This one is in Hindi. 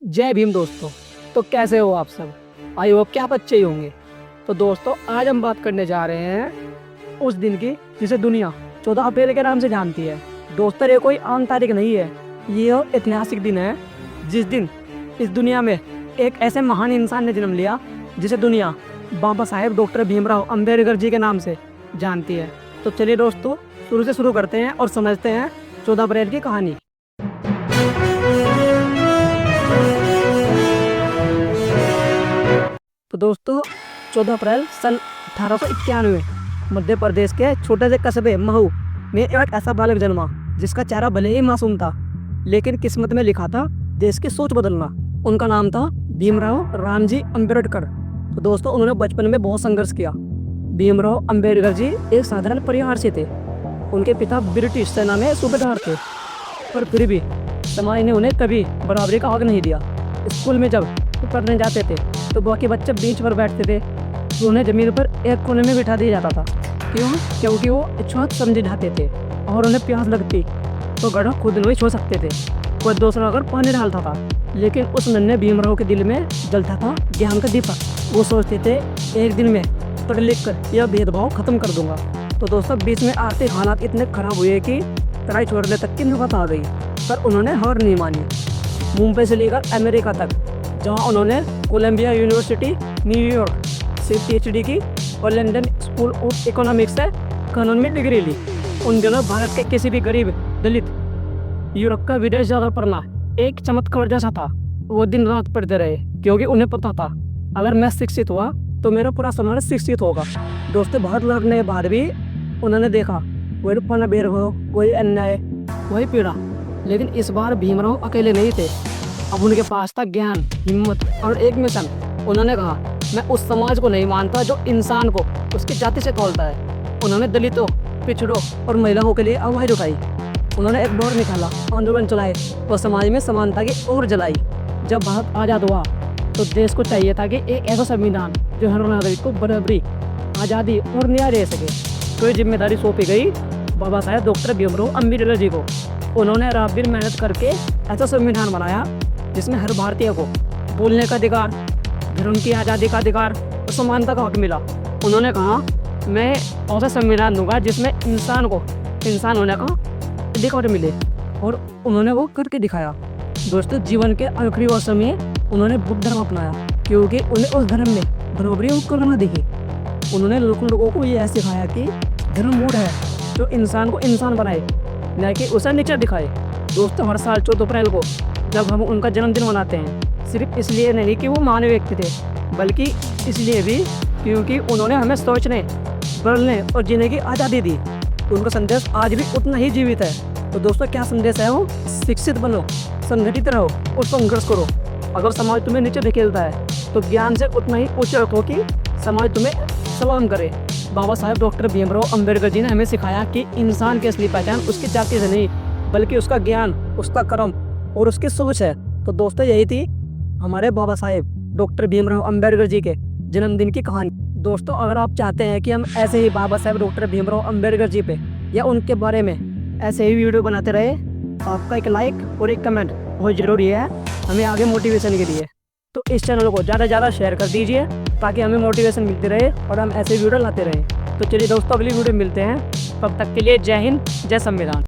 जय भीम दोस्तों। तो कैसे हो आप सब? आई होप क्या बच्चे ही होंगे। तो दोस्तों आज हम बात करने जा रहे हैं उस दिन की जिसे दुनिया 14 अप्रैल के नाम से जानती है। दोस्तों ये कोई आम तारीख नहीं है, ये वो ऐतिहासिक दिन है जिस दिन इस दुनिया में एक ऐसे महान इंसान ने जन्म लिया जिसे दुनिया बाबा साहेब डॉक्टर भीमराव अंबेडकर जी के नाम से जानती है। तो चलिए दोस्तों शुरू से शुरू करते हैं और समझते हैं 14 अप्रैल की कहानी। तो दोस्तों 14 अप्रैल सन 1891 मध्य प्रदेश के छोटे से कस्बे महू में एक ऐसा बालक जन्मा जिसका चेहरा भले ही मासूम था, लेकिन किस्मत में लिखा था देश की सोच बदलना। उनका नाम था भीमराव रामजी अंबेडकर। तो दोस्तों उन्होंने बचपन में बहुत संघर्ष किया। भीमराव अंबेडकर जी एक साधारण परिवार से थे। उनके पिता ब्रिटिश सेना में सूबेदार थे, पर फिर भी समाज ने उन्हें कभी बराबरी का हक नहीं दिया। स्कूल में जब पढ़ने जाते थे तो बाकी बच्चे बीच पर बैठते थे, तो उन्हें जमीन पर एक कोने में बिठा दिया जाता था। क्यों? क्योंकि वो छुआछूत समझे जाते थे और उन्हें प्यास लगती तो गड्ढा खुद नहीं छू सकते थे। कोई दूसरा अगर पानी डालता था, लेकिन उस नन्हे भीमराव के दिल में जलता था ज्ञान का दीपक। वो सोचते थे एक दिन में पढ़ लिख कर यह भेदभाव खत्म कर दूंगा। तो दोस्तों बीच में आर्थिक हालात इतने खराब हुए कि पढ़ाई छोड़ने तक की नौबत आ गई, पर उन्होंने हार नहीं मानी। मुंबई से लेकर अमेरिका तक, जहां उन्होंने कोलंबिया यूनिवर्सिटी न्यूयॉर्क से PhD की और लंदन स्कूल ऑफ इकोनॉमिक्स से कानून में डिग्री ली। उन दिनों भारत के किसी भी गरीब दलित यूरोप का विदेश जाकर पढ़ना एक चमत्कार जैसा था। वो दिन रात पढ़ते रहे क्योंकि उन्हें पता था अगर मैं शिक्षित हुआ तो मेरा पूरा समाज शिक्षित होगा। दोस्तों बाहर लड़ने के बाद भी उन्होंने देखा वही रूपना भेदभाव, वही अन्याय, वही पीड़ा। लेकिन इस बार भीमराव अकेले नहीं थे। अब उनके पास था ज्ञान, हिम्मत और एक मिशन। उन्होंने कहा मैं उस समाज को नहीं मानता जो इंसान को उसकी जाति से तोलता है। उन्होंने दलितों, पिछड़ों और महिलाओं के लिए आवाज उठाई। उन्होंने एक दौर निकाला, आंदोलन चलाए और समाज में समानता की ओर जलाई। जब भारत आज़ाद हुआ तो देश को चाहिए था कि एक ऐसा संविधान जो हर नागरिक को बराबरी, आज़ादी और न्याय दे सके। तो ये जिम्मेदारी सौंपी गई बाबा साहेब डॉक्टर भीमराव अंबेडकर जी को। उन्होंने रात दिन मेहनत करके ऐसा संविधान बनाया जिसमें हर भारतीय को बोलने का अधिकार, धर्म की आज़ादी का अधिकार और समानता का हक मिला। उन्होंने कहा मैं ऐसा संविधान दूंगा जिसमें इंसान को इंसान होने का अधिकार मिले, और उन्होंने वो करके दिखाया। दोस्तों जीवन के आखिरी वर्षों में उन्होंने बुद्ध धर्म अपनाया क्योंकि उन्हें उस धर्म में बराबरी और करुणा दिखी। उन्होंने लोगों को यह सिखाया कि धर्म वो है जो इंसान को इंसान बनाए, न कि उसे नीचा दिखाए। दोस्तों हर साल 14 अप्रैल को जब हम उनका जन्मदिन मनाते हैं, सिर्फ इसलिए नहीं कि वो महान व्यक्ति थे, बल्कि इसलिए भी क्योंकि उन्होंने हमें सोचने, पढ़ने और जीने की आज़ादी दी। उनका संदेश आज भी उतना ही जीवित है। तो दोस्तों क्या संदेश है वो? शिक्षित बनो, संगठित रहो और संघर्ष करो। अगर समाज तुम्हें नीचे धकेलता है तो ज्ञान से उतना ही ऊंचे रखो कि समाज तुम्हें सलाम करे। बाबा साहेब डॉक्टर भीमराव अंबेडकर जी ने हमें सिखाया कि इंसान की असली पहचान उसकी जाति से नहीं, बल्कि उसका ज्ञान, उसका कर्म और उसकी सोच है। तो दोस्तों यही थी हमारे बाबा साहेब डॉक्टर भीमराव अंबेडकर जी के जन्मदिन की कहानी। दोस्तों अगर आप चाहते हैं कि हम ऐसे ही बाबा साहेब डॉक्टर भीमराव अंबेडकर जी पे या उनके बारे में ऐसे ही वीडियो बनाते रहे, आपका एक लाइक और एक कमेंट बहुत ज़रूरी है हमें आगे मोटिवेशन के लिए। तो इस चैनल को ज़्यादा से ज़्यादा शेयर कर दीजिए ताकि हमें मोटिवेशन मिलती रहे और हम ऐसे वीडियो लाते रहें। तो चलिए दोस्तों अगली वीडियो मिलते हैं, तब तक के लिए जय हिंद, जय संविधान।